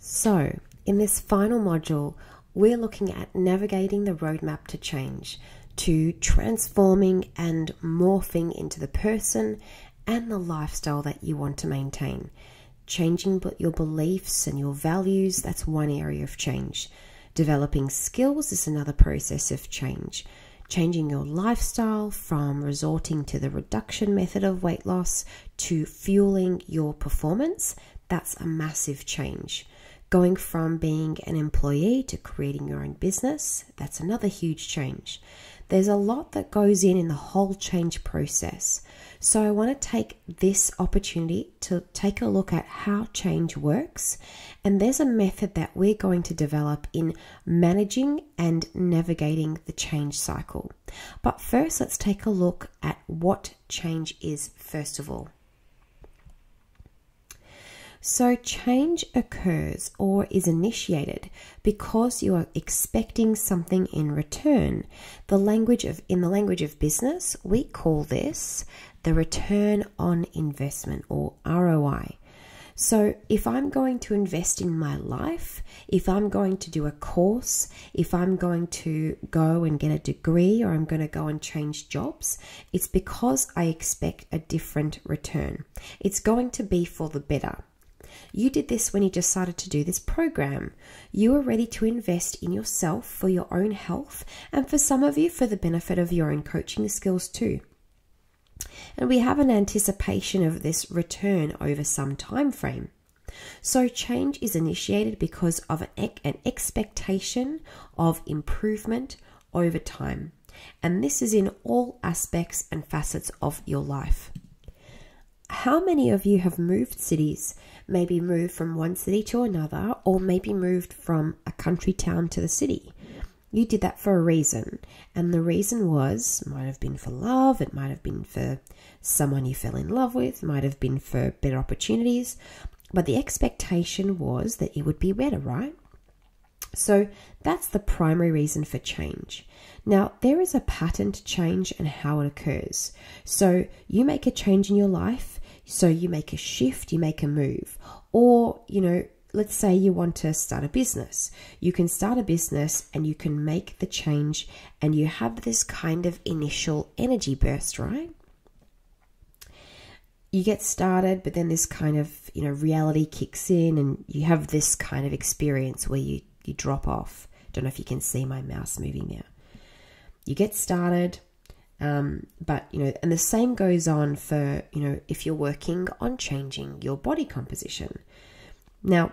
So, in this final module, we're looking at navigating the roadmap to change, to transforming and morphing into the person and the lifestyle that you want to maintain. Changing your beliefs and your values, that's one area of change. Developing skills is another process of change. Changing your lifestyle from resorting to the reduction method of weight loss to fueling your performance, that's a massive change. Going from being an employee to creating your own business, that's another huge change. There's a lot that goes in the whole change process. So I want to take this opportunity to take a look at how change works. And there's a method that we're going to develop in managing and navigating the change cycle. But first, let's take a look at what change is first of all. So change occurs or is initiated because you are expecting something in return. In the language of business, we call this the return on investment, or ROI. So if I'm going to invest in my life, if I'm going to do a course, if I'm going to go and get a degree, or I'm going to go and change jobs, it's because I expect a different return. It's going to be for the better. You did this when you decided to do this program. You were ready to invest in yourself for your own health, and for some of you, for the benefit of your own coaching skills too. And we have an anticipation of this return over some time frame. So change is initiated because of an expectation of improvement over time. And this is in all aspects and facets of your life. How many of you have moved cities? Maybe moved from one city to another, or maybe moved from a country town to the city. You did that for a reason, and the reason might have been for love, it might have been for someone you fell in love with, might have been for better opportunities, but the expectation was that it would be better, right? So that's the primary reason for change. Now, there is a pattern to change and how it occurs. So you make a change in your life, so you make a shift, you make a move, or, let's say you want to start a business. You can start a business and you can make the change and you have this kind of initial energy burst, right? You get started, but then this kind of, reality kicks in and you have this kind of experience where you drop off. Don't know if you can see my mouse moving now. You get started, but, and the same goes on for, if you're working on changing your body composition. Now,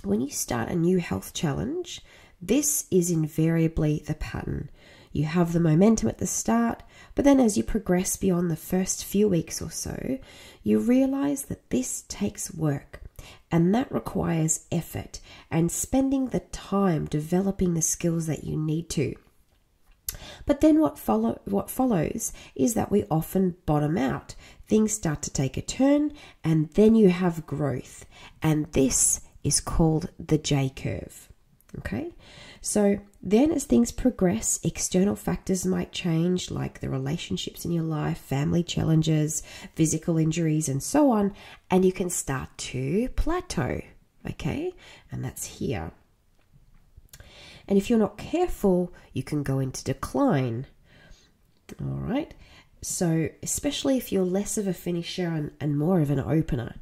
when you start a new health challenge, this is invariably the pattern. You have the momentum at the start, but then as you progress beyond the first few weeks or so, you realize that this takes work, and that requires effort and spending the time developing the skills that you need to. But then what follows is that we often bottom out. Things start to take a turn, and then you have growth. And this is called the J curve. Okay? So then as things progress, external factors might change, like the relationships in your life, family challenges, physical injuries, and so on. And you can start to plateau. Okay? And that's here. And if you're not careful, you can go into decline. All right. So especially if you're less of a finisher and more of an opener.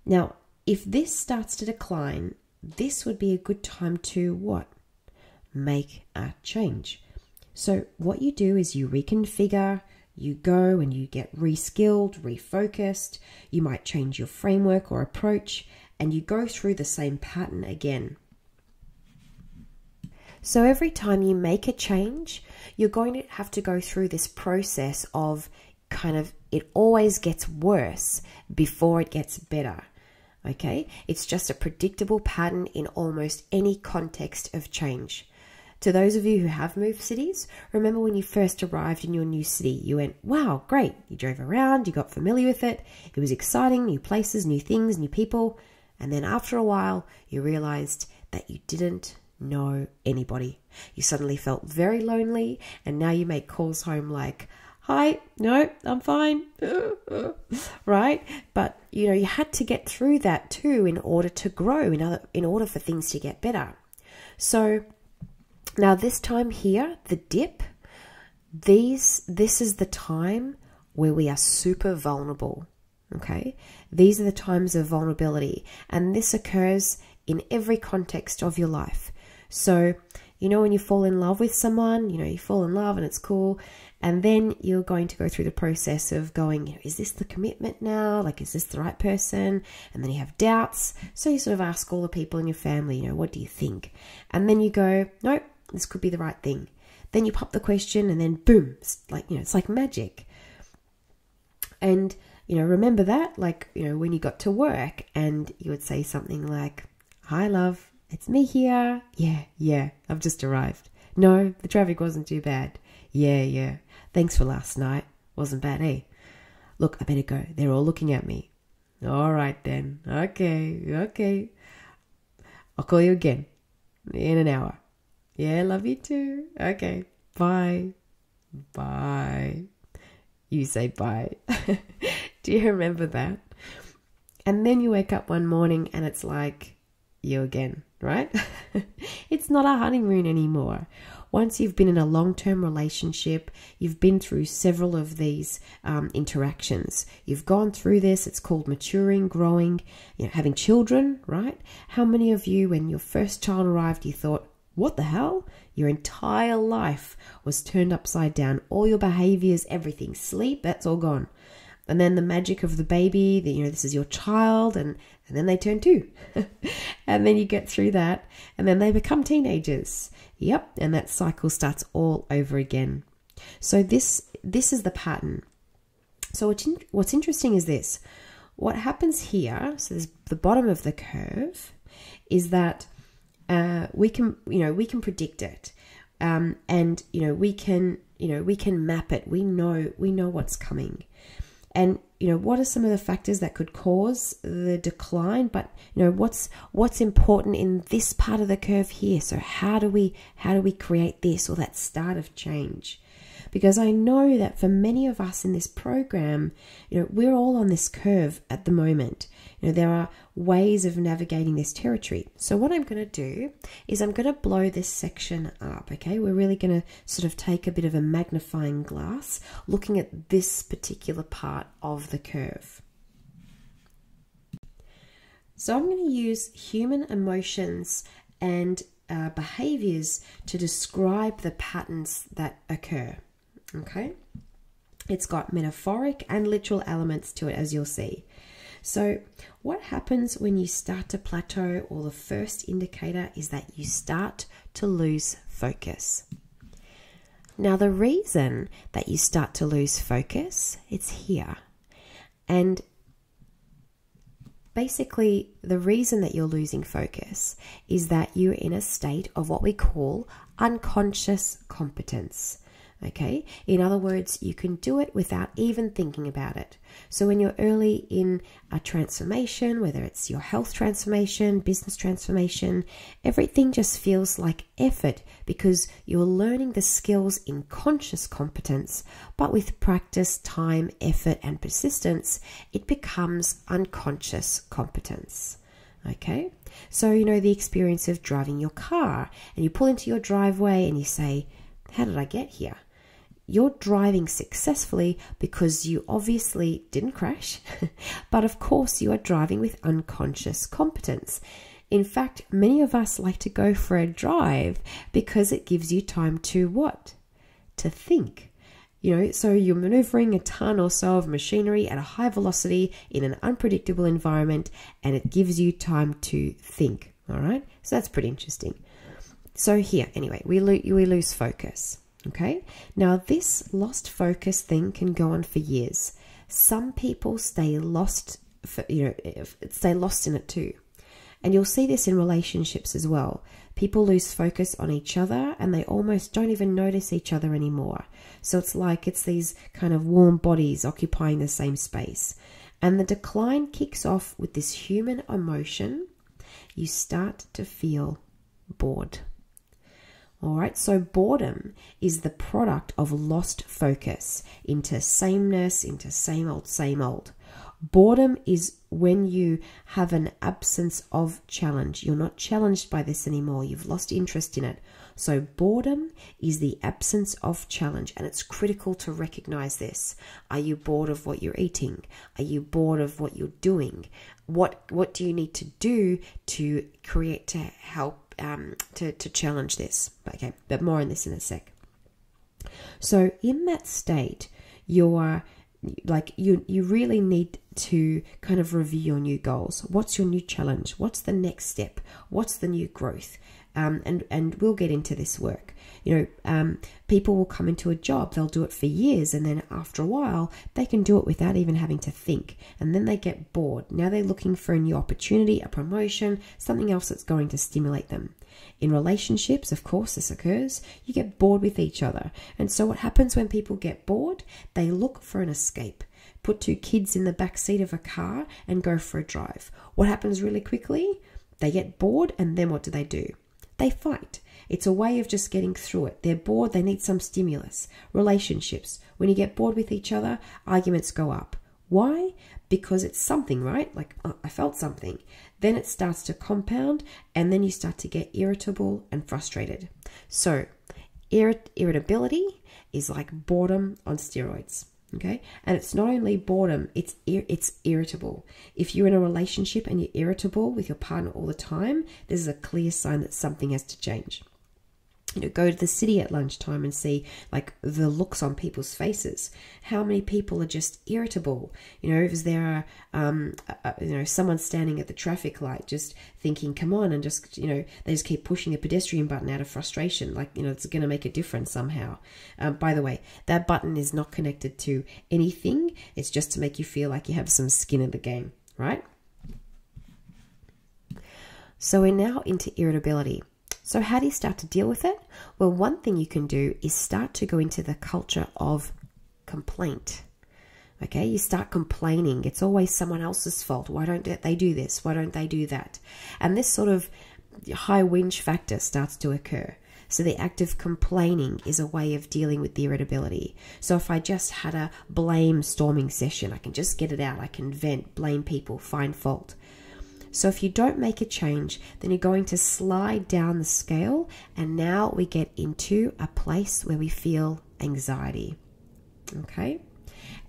Now, if this starts to decline, this would be a good time to what? Make a change. So what you do is you reconfigure, you go and you get reskilled, refocused. You might change your framework or approach, and you go through the same pattern again. So every time you make a change, you're going to have to go through this process of it always gets worse before it gets better. Okay? It's just a predictable pattern in almost any context of change. To those of you who have moved cities, remember when you first arrived in your new city, you went, wow, great. You drove around, you got familiar with it. It was exciting, new places, new things, new people. And then after a while, you realized that you didn't know anybody. You suddenly felt very lonely, and now you make calls home like, Hi, no, I'm fine. Right? But, you know, you had to get through that too in order to grow, in order for things to get better. So now this time here, the dip, this is the time where we are super vulnerable. Okay? These are the times of vulnerability, and this occurs in every context of your life. So, you know, when you fall in love with someone, you know, you fall in love and it's cool, and then you're going to go through the process of going, you know, is this the commitment now? Like, is this the right person? And then you have doubts. So you sort of ask all the people in your family, you know, what do you think? And then you go, no, this could be the right thing. Then you pop the question and then boom, it's like, you know, it's like magic. And, you know, remember that, like, you know, when you got to work and you would say something like, hi, love, it's me here. Yeah, I've just arrived. No, the traffic wasn't too bad. Yeah. Thanks for last night. Wasn't bad, eh? Look, I better go. They're all looking at me. All right then. Okay. I'll call you again in an hour. Yeah, love you too. Okay, bye. You say bye. Do you remember that? And then you wake up one morning and it's like you again, right? It's not a honeymoon anymore. Once you've been in a long-term relationship, you've been through several of these interactions. You've gone through this. It's called maturing, growing, you know, having children, right? How many of you, when your first child arrived, you thought, what the hell? Your entire life was turned upside down. All your behaviors, everything, sleep, that's all gone. And then the magic of the baby, you know, this is your child, and then they turn 2. And then you get through that, and then they become teenagers. Yep, and that cycle starts all over again. So this is the pattern. So what's interesting is this. What happens here, so there's the bottom of the curve, is that we can predict it, and we can map it. We know what's coming, and what are some of the factors that could cause the decline? But what's important in this part of the curve here. So how do we create this or that start of change? Because I know that for many of us in this program, we're all on this curve at the moment. There are ways of navigating this territory. So what I'm going to do is I'm going to blow this section up, okay? We're really going to sort of take a bit of a magnifying glass looking at this particular part of the curve. So I'm going to use human emotions and behaviors to describe the patterns that occur. Okay, it's got metaphoric and literal elements to it, as you'll see. So what happens when you start to plateau, or the first indicator is that you start to lose focus. Now, the reason that you start to lose focus, it's here. And basically, the reason that you're losing focus is that you're in a state of what we call unconscious competence. Okay, in other words, you can do it without even thinking about it. So when you're early in a transformation, whether it's your health transformation, business transformation, everything just feels like effort because you're learning the skills in conscious competence, but with practice, time, effort, and persistence, it becomes unconscious competence. Okay, so the experience of driving your car, and you pull into your driveway and you say, how did I get here? You're driving successfully because you obviously didn't crash, but of course you are driving with unconscious competence. In fact, many of us like to go for a drive because it gives you time to what? To think. So you're maneuvering a ton or so of machinery at a high velocity in an unpredictable environment, and it gives you time to think. All right, so that's pretty interesting. So here, anyway, we lose focus. Okay, now this lost focus thing can go on for years. Some people stay lost in it too. And you'll see this in relationships as well. People lose focus on each other and they almost don't even notice each other anymore. So it's like it's these kind of warm bodies occupying the same space. And the decline kicks off with this human emotion. You start to feel bored. All right, so boredom is the product of lost focus into sameness, into same old, same old. Boredom is when you have an absence of challenge. You're not challenged by this anymore. You've lost interest in it. So boredom is the absence of challenge, and it's critical to recognize this. Are you bored of what you're eating? Are you bored of what you're doing? What do you need to do to create, to help, to challenge this? Okay, but more on this in a sec. So in that state, you're like, you really need to kind of review your new goals. What's your new challenge? What's the next step? What's the new growth? And we'll get into this work. People will come into a job, they'll do it for years, and then after a while, they can do it without even having to think. And then they get bored. Now they're looking for a new opportunity, a promotion, something else that's going to stimulate them. In relationships, of course, this occurs. You get bored with each other. And so what happens when people get bored? They look for an escape. Put two kids in the back seat of a car and go for a drive. What happens really quickly? They get bored, and then what do? They fight. It's a way of just getting through it. They're bored, they need some stimulus. Relationships. When you get bored with each other, arguments go up. Why? Because it's something, right? Like, oh, I felt something. Then it starts to compound, and then you start to get irritable and frustrated. So, irritability is like boredom on steroids. Okay, and it's not only boredom, it's irritable. If you're in a relationship and you're irritable with your partner all the time, this is a clear sign that something has to change. Go to the city at lunchtime and see like the looks on people's faces. How many people are just irritable? Is there someone standing at the traffic light just thinking, come on, and just, they just keep pushing the pedestrian button out of frustration. Like, it's going to make a difference somehow. By the way, that button is not connected to anything. It's just to make you feel like you have some skin in the game, right? So we're now into irritability. So how do you start to deal with it? Well, one thing you can do is start to go into the culture of complaint. Okay, you start complaining. It's always someone else's fault. Why don't they do this? Why don't they do that? And this sort of high whinge factor starts to occur. So the act of complaining is a way of dealing with the irritability. So if I just had a blame storming session, I can just get it out. I can vent, blame people, find fault. So if you don't make a change, then you're going to slide down the scale, and now we get into a place where we feel anxiety. Okay?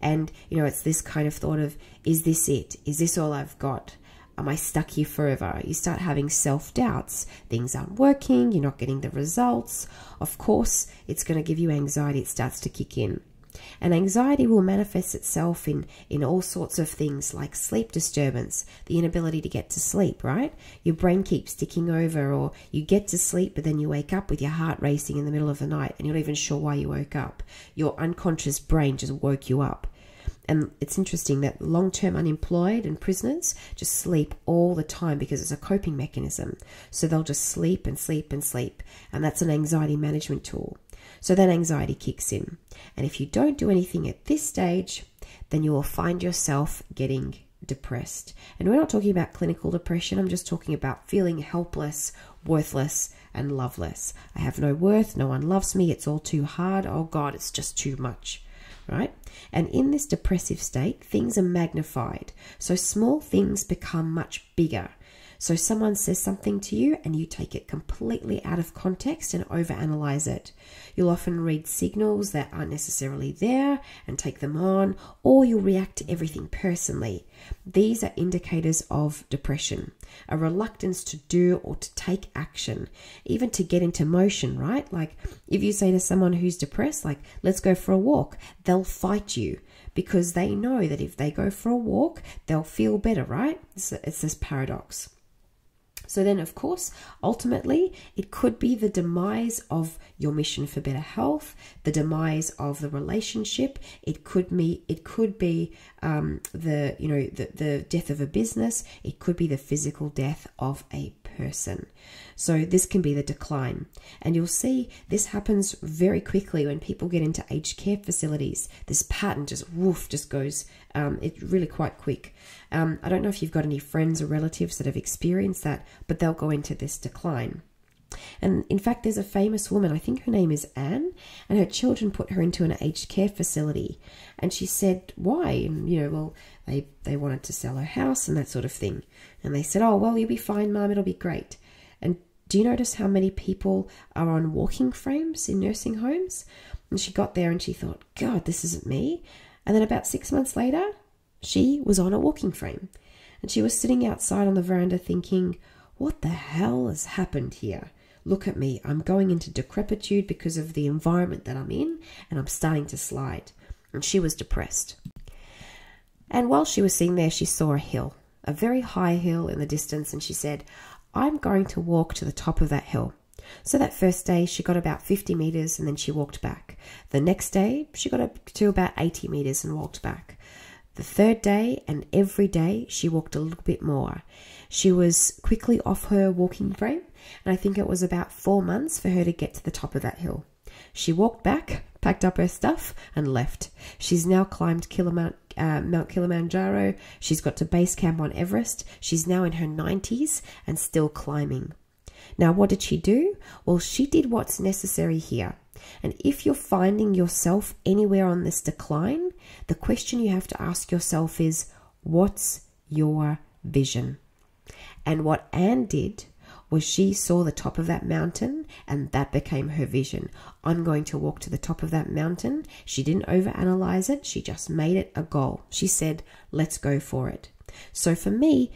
And, it's this kind of thought of, is this it? Is this all I've got? Am I stuck here forever? You start having self-doubts. Things aren't working. You're not getting the results. Of course, it's going to give you anxiety. It starts to kick in. And anxiety will manifest itself in all sorts of things like sleep disturbance, the inability to get to sleep, right? Your brain keeps ticking over, or you get to sleep, but then you wake up with your heart racing in the middle of the night and you're not even sure why you woke up. Your unconscious brain just woke you up. And it's interesting that long-term unemployed and prisoners just sleep all the time because it's a coping mechanism. So they'll just sleep and sleep and sleep. And that's an anxiety management tool. So then anxiety kicks in. And if you don't do anything at this stage, then you will find yourself getting depressed. And we're not talking about clinical depression. I'm just talking about feeling helpless, worthless, and loveless. I have no worth. No one loves me. It's all too hard. Oh God, it's just too much. Right? And in this depressive state, things are magnified. So small things become much bigger. So someone says something to you and you take it completely out of context and overanalyze it. You'll often read signals that aren't necessarily there and take them on, or you'll react to everything personally. These are indicators of depression, a reluctance to do or to take action, even to get into motion, right? Like if you say to someone who's depressed, like, let's go for a walk, they'll fight you because they know that if they go for a walk, they'll feel better, right? It's this paradox. So then, of course, ultimately, it could be the demise of your mission for better health, the demise of the relationship. It could be the death of a business. It could be the physical death of a person. So this can be the decline. And you'll see this happens very quickly when people get into aged care facilities. This pattern just goes, it's really quite quick. I don't know if you've got any friends or relatives that have experienced that, but they'll go into this decline. And in fact, there's a famous woman, I think her name is Anne, and her children put her into an aged care facility. And she said, why? And, well, they wanted to sell her house and that sort of thing. And they said, oh, well, you'll be fine, Mum, it'll be great. And do you notice how many people are on walking frames in nursing homes? And she got there and she thought, God, this isn't me. And then about 6 months later, she was on a walking frame. And she was sitting outside on the veranda thinking, what the hell has happened here? Look at me. I'm going into decrepitude because of the environment that I'm in, and I'm starting to slide. And she was depressed. And while she was sitting there, she saw a hill, a very high hill in the distance, and she said, I'm going to walk to the top of that hill. So that first day, she got about 50 meters and then she walked back. The next day, she got up to about 80 meters and walked back. The third day and every day, she walked a little bit more. She was quickly off her walking frame, and I think it was about 4 months for her to get to the top of that hill. She walked back, packed up her stuff, and left. She's now climbed Mount Kilimanjaro. She's got to base camp on Everest. She's now in her 90s and still climbing. Now, what did she do? Well, she did what's necessary here. And if you're finding yourself anywhere on this decline, the question you have to ask yourself is, what's your vision? And what Anne did was she saw the top of that mountain, and that became her vision. I'm going to walk to the top of that mountain. She didn't overanalyze it. She just made it a goal. She said, let's go for it. So for me,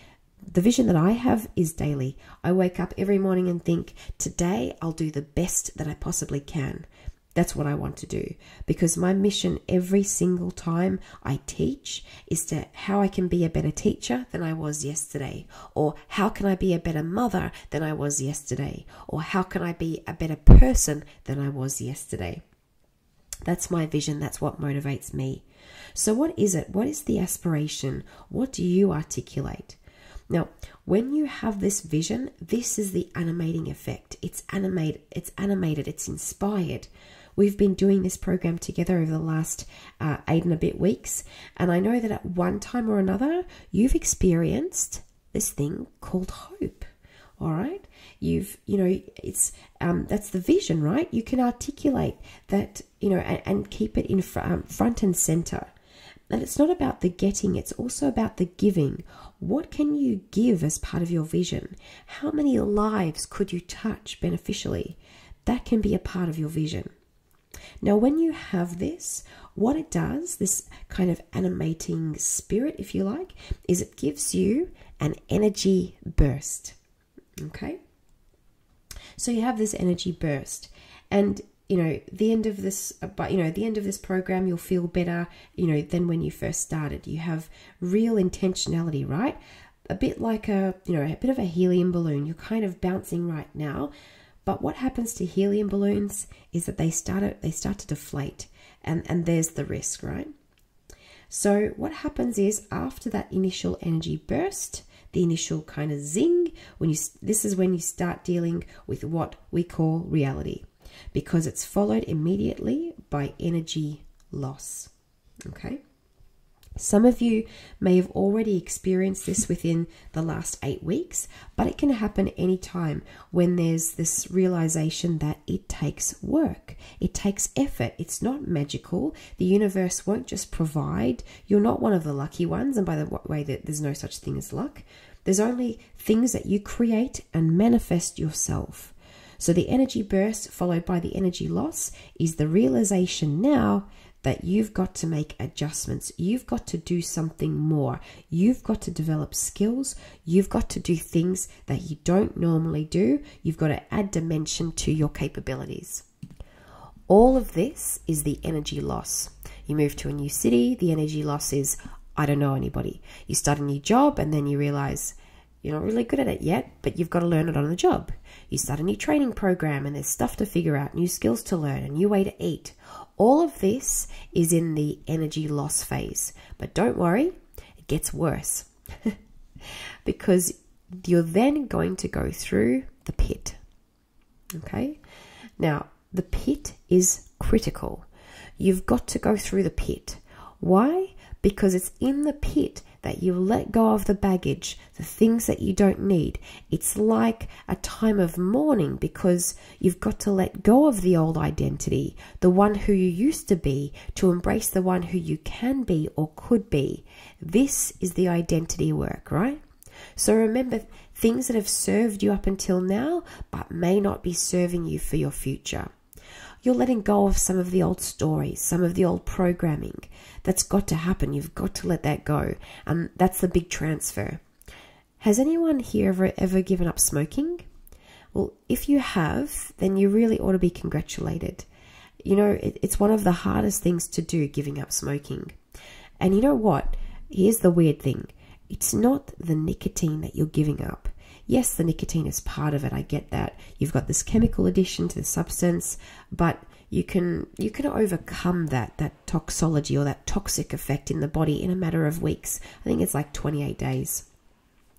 the vision that I have is daily. I wake up every morning and think, today I'll do the best that I possibly can. That's what I want to do, because my mission every single time I teach is to how I can be a better teacher than I was yesterday, or how can I be a better mother than I was yesterday, or how can I be a better person than I was yesterday. That's my vision. That's what motivates me. So what is it? What is the aspiration? What do you articulate? Now, when you have this vision, this is the animating effect. It's animated, it's inspired. We've been doing this program together over the last 8 and a bit weeks, and I know that at one time or another, you've experienced this thing called hope. All right, it's that's the vision, right? You can articulate that, and keep it in front and center. And it's not about the getting, it's also about the giving. What can you give as part of your vision? How many lives could you touch beneficially? That can be a part of your vision. Now, when you have this, what it does, this kind of animating spirit, if you like, is it gives you an energy burst. Okay? So you have this energy burst, and the end of this, the end of this program, you'll feel better, than when you first started. You have real intentionality, right? A bit like a bit of a helium balloon. You're kind of bouncing right now, but what happens to helium balloons is that they start to deflate, and there's the risk, right? So what happens is, after that initial energy burst, the initial kind of zing, this is when you start dealing with what we call reality, because it's followed immediately by energy loss. Okay? Some of you may have already experienced this within the last 8 weeks, but it can happen anytime when there's this realization that it takes work. It takes effort. It's not magical. The universe won't just provide. You're not one of the lucky ones. And by the way, there's no such thing as luck. There's only things that you create and manifest yourself. So the energy burst followed by the energy loss is the realization now that you've got to make adjustments. You've got to do something more. You've got to develop skills. You've got to do things that you don't normally do. You've got to add dimension to your capabilities. All of this is the energy loss. You move to a new city. The energy loss is, I don't know anybody. You start a new job and then you realize you're not really good at it yet, but you've got to learn it on the job. You start a new training program and there's stuff to figure out, new skills to learn, a new way to eat. All of this is in the energy loss phase. But don't worry, it gets worse. Because you're then going to go through the pit. Okay? Now, the pit is critical. You've got to go through the pit. Why? Because it's in the pit that you let go of the baggage, the things that you don't need. It's like a time of mourning because you've got to let go of the old identity, the one who you used to be, to embrace the one who you can be or could be. This is the identity work, right? So remember, things that have served you up until now but may not be serving you for your future. You're letting go of some of the old stories, some of the old programming. That's got to happen. You've got to let that go. And that's the big transfer. Has anyone here ever given up smoking? Well, if you have, then you really ought to be congratulated. You know, it's one of the hardest things to do, giving up smoking. And you know what? Here's the weird thing. It's not the nicotine that you're giving up. Yes, the nicotine is part of it. I get that. You've got this chemical addiction to the substance, but you can overcome that toxology or that toxic effect in the body in a matter of weeks. I think it's like 28 days.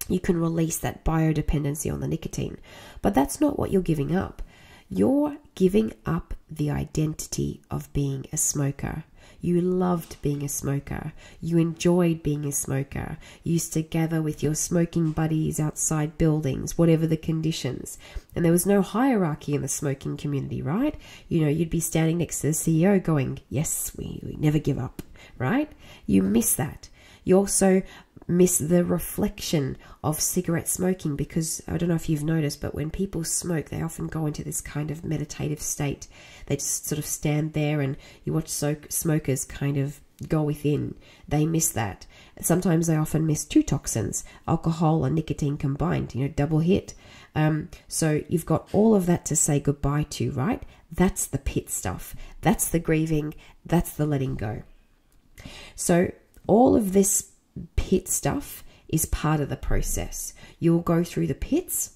You can release that biodependency on the nicotine. But that's not what you're giving up. You're giving up the identity of being a smoker. You loved being a smoker. You enjoyed being a smoker. You used to gather with your smoking buddies outside buildings, whatever the conditions. And there was no hierarchy in the smoking community, right? You know, you'd be standing next to the CEO going, yes, we never give up, right? You miss that. You also miss the reflection of cigarette smoking because I don't know if you've noticed, but when people smoke, they often go into this kind of meditative state. They just sort of stand there and you watch smokers kind of go within. They miss that. Sometimes they often miss two toxins, alcohol and nicotine combined, you know, double hit. So you've got all of that to say goodbye to, right? That's the pit stuff. That's the grieving. That's the letting go. So all of this pit stuff is part of the process. You'll go through the pits.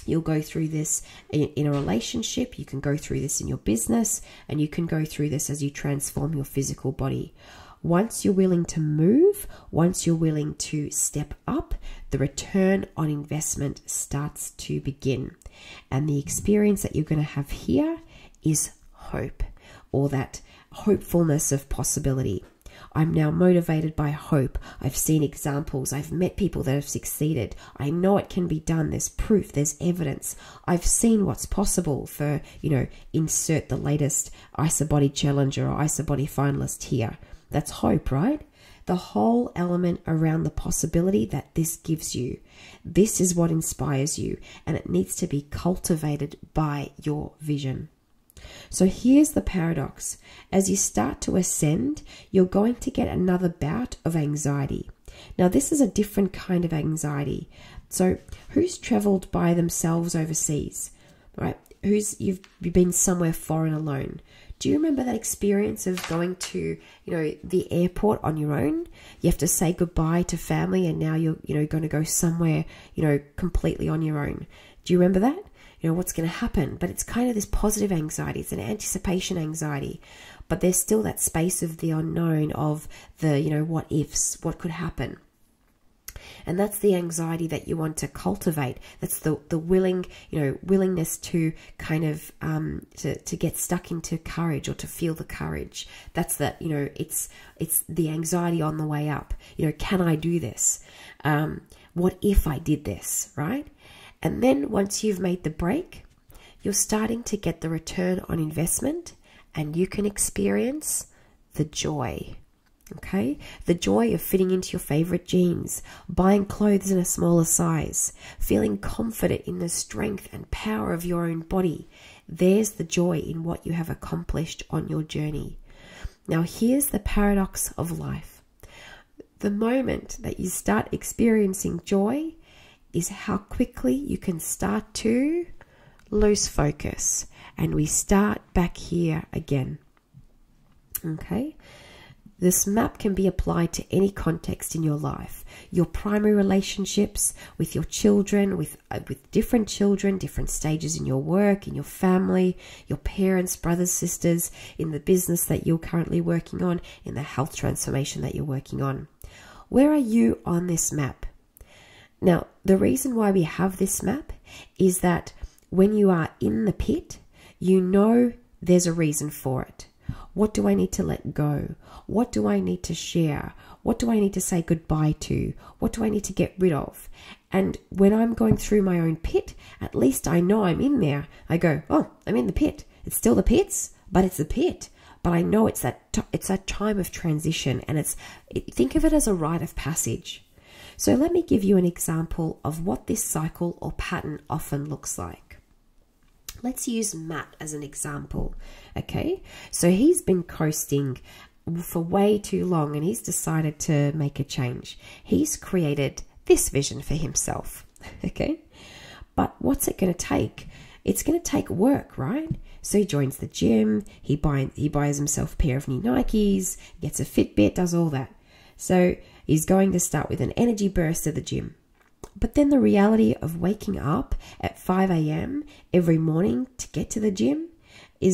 You'll go through this in a relationship. You can go through this in your business, and you can go through this as you transform your physical body. Once you're willing to move, once you're willing to step up, the return on investment starts to begin. And the experience that you're going to have here is hope, or that hopefulness of possibility. I'm now motivated by hope. I've seen examples. I've met people that have succeeded. I know it can be done. There's proof. There's evidence. I've seen what's possible for, you know, insert the latest IsaBody challenger or IsaBody finalist here. That's hope, right? The whole element around the possibility that this gives you. This is what inspires you, and it needs to be cultivated by your vision. So here's the paradox. As you start to ascend, you're going to get another bout of anxiety. Now, this is a different kind of anxiety. So who's traveled by themselves overseas, right? You've been somewhere foreign alone. Do you remember that experience of going to, you know, the airport on your own? You have to say goodbye to family, and now you're, you know, going to go somewhere, you know, completely on your own. Do you remember that? You know, what's going to happen? But it's kind of this positive anxiety. It's an anticipation anxiety. But there's still that space of the unknown, of the, you know, what ifs, what could happen. And that's the anxiety that you want to cultivate. That's the willingness to kind of to get stuck into courage, or to feel the courage. That's that, you know, it's the anxiety on the way up. You know, can I do this? What if I did this, right? And then once you've made the break, you're starting to get the return on investment, and you can experience the joy. Okay, the joy of fitting into your favorite jeans, buying clothes in a smaller size, feeling confident in the strength and power of your own body. There's the joy in what you have accomplished on your journey. Now, here's the paradox of life. The moment that you start experiencing joy is how quickly you can start to lose focus, and we start back here again. Okay? This map can be applied to any context in your life. Your primary relationships with your children, with different children, different stages in your work, in your family, your parents, brothers, sisters, in the business that you're currently working on, in the health transformation that you're working on. Where are you on this map? Now, the reason why we have this map is that when you are in the pit, you know there's a reason for it. What do I need to let go? What do I need to share? What do I need to say goodbye to? What do I need to get rid of? And when I'm going through my own pit, at least I know I'm in there. I go, oh, I'm in the pit. It's still the pits, but it's the pit. But I know it's that time of transition, and think of it as a rite of passage. So let me give you an example of what this cycle or pattern often looks like. Let's use Matt as an example, okay? So he's been coasting for way too long, and he's decided to make a change. He's created this vision for himself, okay? But what's it going to take? It's going to take work, right? So he joins the gym, he buys himself a pair of new Nikes, gets a Fitbit, does all that. So he's going to start with an energy burst at the gym. But then the reality of waking up at 5 a.m. every morning to get to the gym it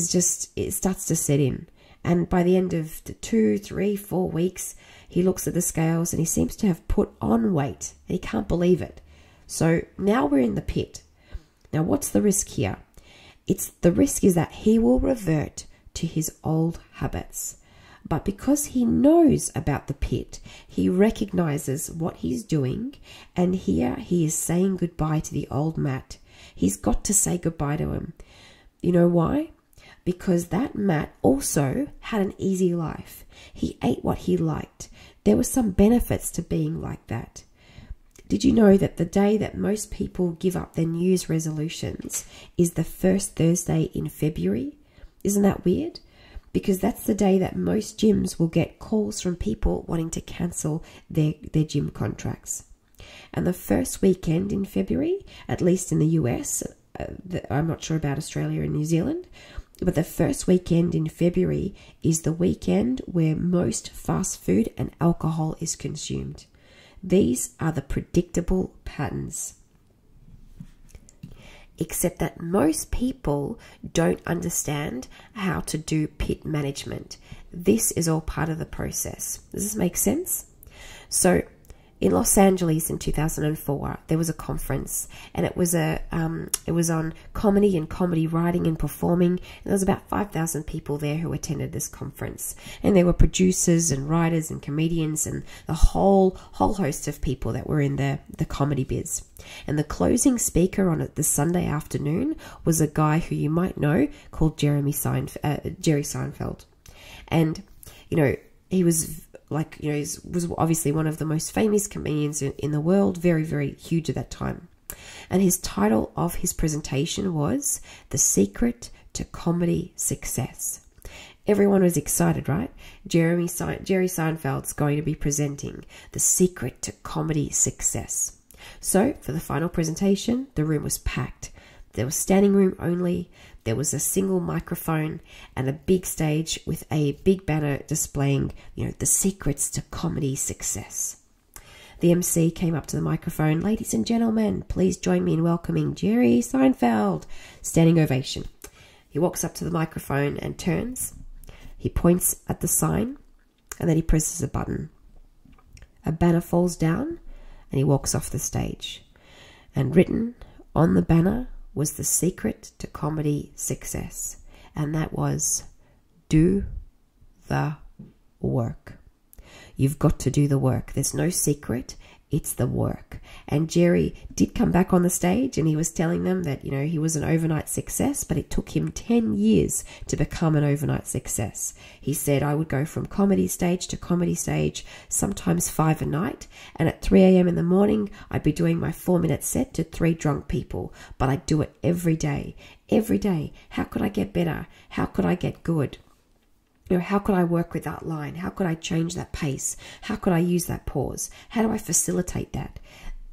starts to set in. And by the end of the 2, 3, 4 weeks, he looks at the scales and he seems to have put on weight, and he can't believe it. So now we're in the pit. Now, what's the risk here? The risk is that he will revert to his old habits. But because he knows about the pit, he recognizes what he's doing, and here he is saying goodbye to the old Matt. He's got to say goodbye to him. You know why? Because that Matt also had an easy life. He ate what he liked. There were some benefits to being like that. Did you know that the day that most people give up their New Year's resolutions is the first Thursday in February? Isn't that weird? Because that's the day that most gyms will get calls from people wanting to cancel their gym contracts. And the first weekend in February, at least in the US, I'm not sure about Australia and New Zealand, but the first weekend in February is the weekend where most fast food and alcohol is consumed. These are the predictable patterns. Except that most people don't understand how to do pit management. This is all part of the process. Does this make sense? So in Los Angeles in 2004, there was a conference, and it was on comedy and comedy writing and performing. And there was about 5,000 people there who attended this conference, and there were producers and writers and comedians and the whole host of people that were in the comedy biz. And the closing speaker on it the Sunday afternoon was a guy who you might know called Jerry Seinfeld, and he was was obviously one of the most famous comedians in the world, very, very huge at that time. And his title of his presentation was The Secret to Comedy Success. Everyone was excited, right? Jerry Seinfeld's going to be presenting The Secret to Comedy Success. So for the final presentation, the room was packed. There was standing room only. There was a single microphone and a big stage with a big banner displaying, the secrets to comedy success. The MC came up to the microphone. Ladies and gentlemen, please join me in welcoming Jerry Seinfeld. Standing ovation. He walks up to the microphone and turns. He points at the sign, and then he presses a button. A banner falls down, and he walks off the stage. And written on the banner was the secret to comedy success, and that was do the work. You've got to do the work. There's no secret. It's the work. And Jerry did come back on the stage, and he was telling them that, he was an overnight success, but it took him 10 years to become an overnight success. He said, I would go from comedy stage to comedy stage, sometimes 5 a night, and at 3 a.m. in the morning, I'd be doing my 4-minute set to 3 drunk people, but I'd do it every day. Every day. How could I get better? How could I get good? How could I work with that line? How could I change that pace? How could I use that pause? How do I facilitate that?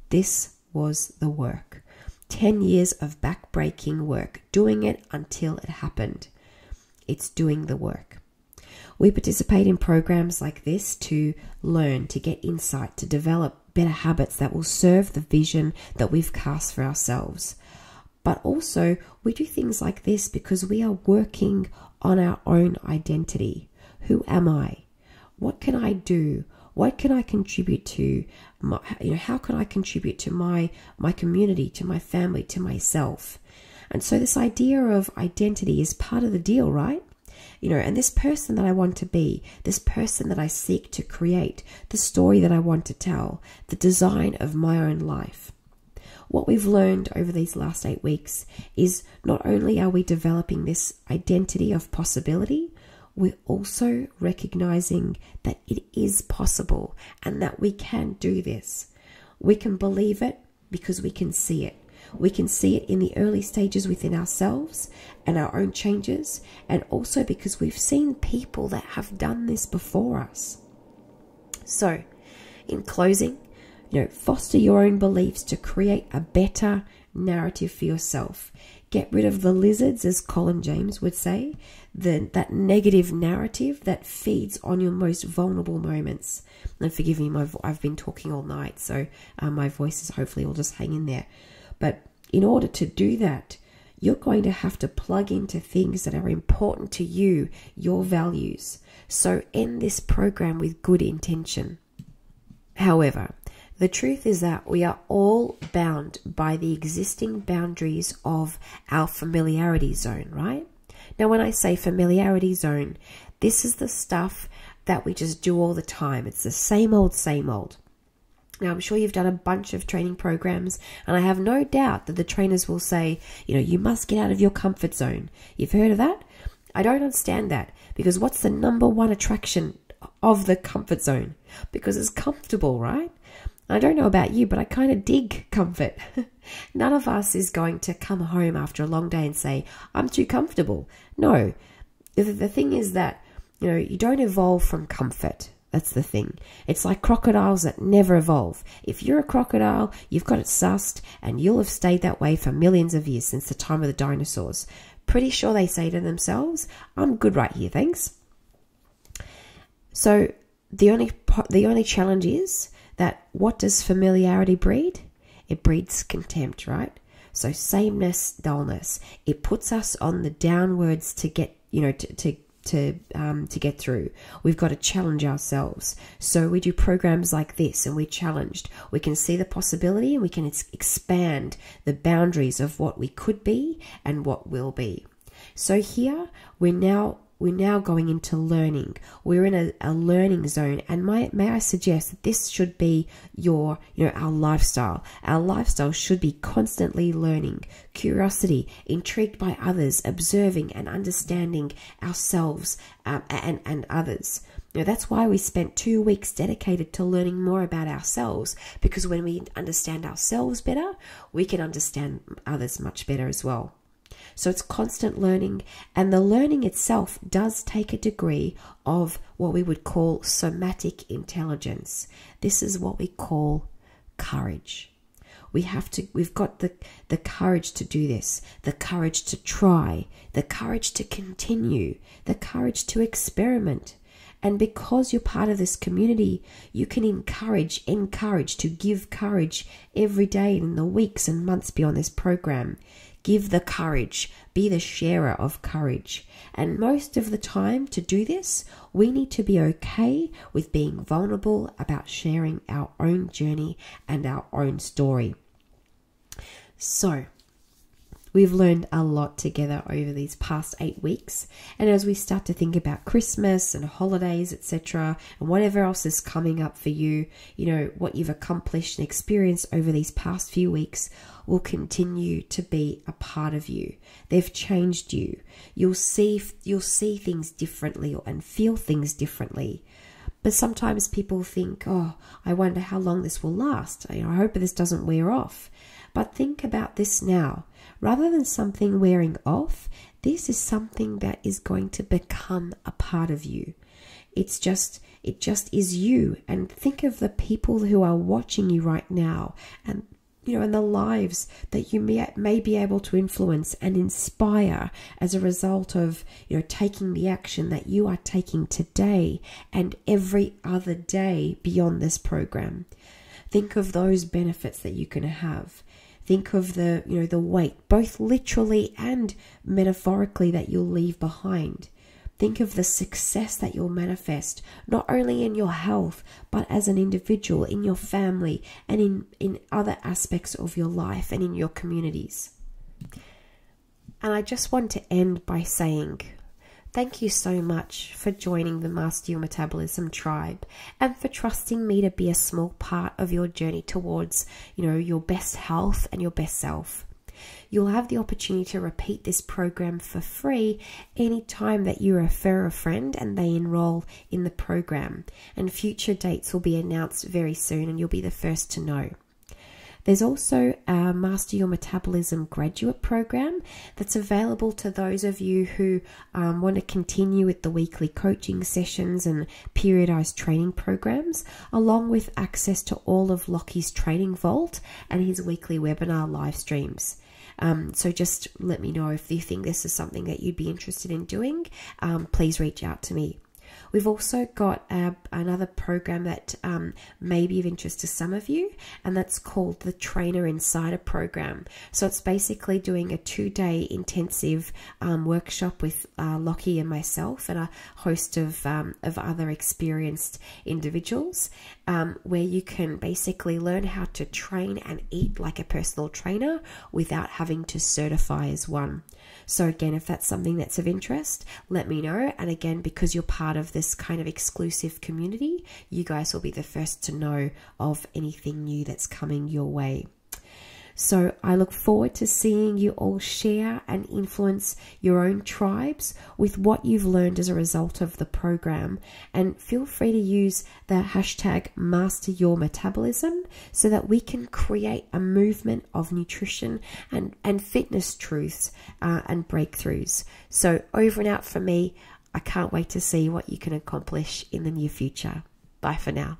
This was the work. 10 years of back-breaking work, doing it until it happened. It's doing the work. We participate in programs like this to learn, to get insight, to develop better habits that will serve the vision that we've cast for ourselves. But also, we do things like this because we are working on our own identity. Who am I? What can I do? What can I contribute to? How can I contribute to my community, to my family, to myself? And so this idea of identity is part of the deal, right? And this person that I want to be, this person that I seek to create, the story that I want to tell, the design of my own life. What we've learned over these last 8 weeks is not only are we developing this identity of possibility, we're also recognizing that it is possible and that we can do this. We can believe it because we can see it. We can see it in the early stages within ourselves and our own changes, and also because we've seen people that have done this before us. So, in closing, foster your own beliefs to create a better narrative for yourself. Get rid of the lizards, as Colin James would say, that negative narrative that feeds on your most vulnerable moments. And forgive me, I've been talking all night, so my voice is hopefully will just hang in there. But in order to do that, you're going to have to plug into things that are important to you, your values. So end this program with good intention. However, the truth is that we are all bound by the existing boundaries of our familiarity zone, right? Now, when I say familiarity zone, this is the stuff that we just do all the time. It's the same old, same old. Now, I'm sure you've done a bunch of training programs, and I have no doubt that the trainers will say, you must get out of your comfort zone. You've heard of that? I don't understand that, because what's the number one attraction of the comfort zone? Because it's comfortable, right? I don't know about you, but I kind of dig comfort. None of us is going to come home after a long day and say, I'm too comfortable. No, the thing is that, you don't evolve from comfort. That's the thing. It's like crocodiles that never evolve. If you're a crocodile, you've got it sussed, and you'll have stayed that way for millions of years, since the time of the dinosaurs. Pretty sure they say to themselves, I'm good right here, thanks. So the only challenge is that what does familiarity breed? It breeds contempt, right? So sameness, dullness. It puts us on the downwards to get, to get through. We've got to challenge ourselves. So we do programs like this, and we're challenged. We can see the possibility, and we can expand the boundaries of what we could be and what will be. So here we're now going into learning. We're in a learning zone, and may I suggest that this should be our lifestyle. Our lifestyle should be constantly learning, curiosity, intrigued by others, observing and understanding ourselves and others. That's why we spent 2 weeks dedicated to learning more about ourselves, because when we understand ourselves better, we can understand others much better as well. So it's constant learning, and the learning itself does take a degree of what we would call somatic intelligence. This is what we call courage. We've got the courage to do this, the courage to try, the courage to continue, the courage to experiment. And because you're part of this community, you can encourage to give courage every day in the weeks and months beyond this program. Give the courage, be the sharer of courage. And most of the time to do this, we need to be okay with being vulnerable about sharing our own journey and our own story. So, we've learned a lot together over these past 8 weeks. And as we start to think about Christmas and holidays, etc., and whatever else is coming up for you, what you've accomplished and experienced over these past few weeks will continue to be a part of you. They've changed you. You'll see things differently and feel things differently. But sometimes people think, I wonder how long this will last. I hope this doesn't wear off. But think about this now. Rather than something wearing off, this is something that is going to become a part of you. It just is you. And think of the people who are watching you right now, and and the lives that you may be able to influence and inspire as a result of, taking the action that you are taking today and every other day beyond this program. Think of those benefits that you can have. Think of the weight, both literally and metaphorically, that you'll leave behind. Think of the success that you'll manifest, not only in your health, but as an individual, in your family, and in other aspects of your life and in your communities. And I just want to end by saying Thank you so much for joining the Master Your Metabolism tribe and for trusting me to be a small part of your journey towards, your best health and your best self. You'll have the opportunity to repeat this program for free anytime that you refer a friend and they enroll in the program. And future dates will be announced very soon and you'll be the first to know. There's also our Master Your Metabolism graduate program that's available to those of you who want to continue with the weekly coaching sessions and periodized training programs, along with access to all of Lockie's training vault and his weekly webinar live streams. So just let me know if you think this is something that you'd be interested in doing. Please reach out to me. We've also got another program that may be of interest to some of you, and that's called the Trainer Insider Program. So it's basically doing a 2-day intensive workshop with Lockie and myself and a host of other experienced individuals, where you can basically learn how to train and eat like a personal trainer without having to certify as one. So again, if that's something that's of interest, let me know. And again, because you're part of this kind of exclusive community, you guys will be the first to know of anything new that's coming your way. So I look forward to seeing you all share and influence your own tribes with what you've learned as a result of the program. And feel free to use the hashtag #MasterYourMetabolism so that we can create a movement of nutrition and fitness truths and breakthroughs. So over and out from me. I can't wait to see what you can accomplish in the near future. Bye for now.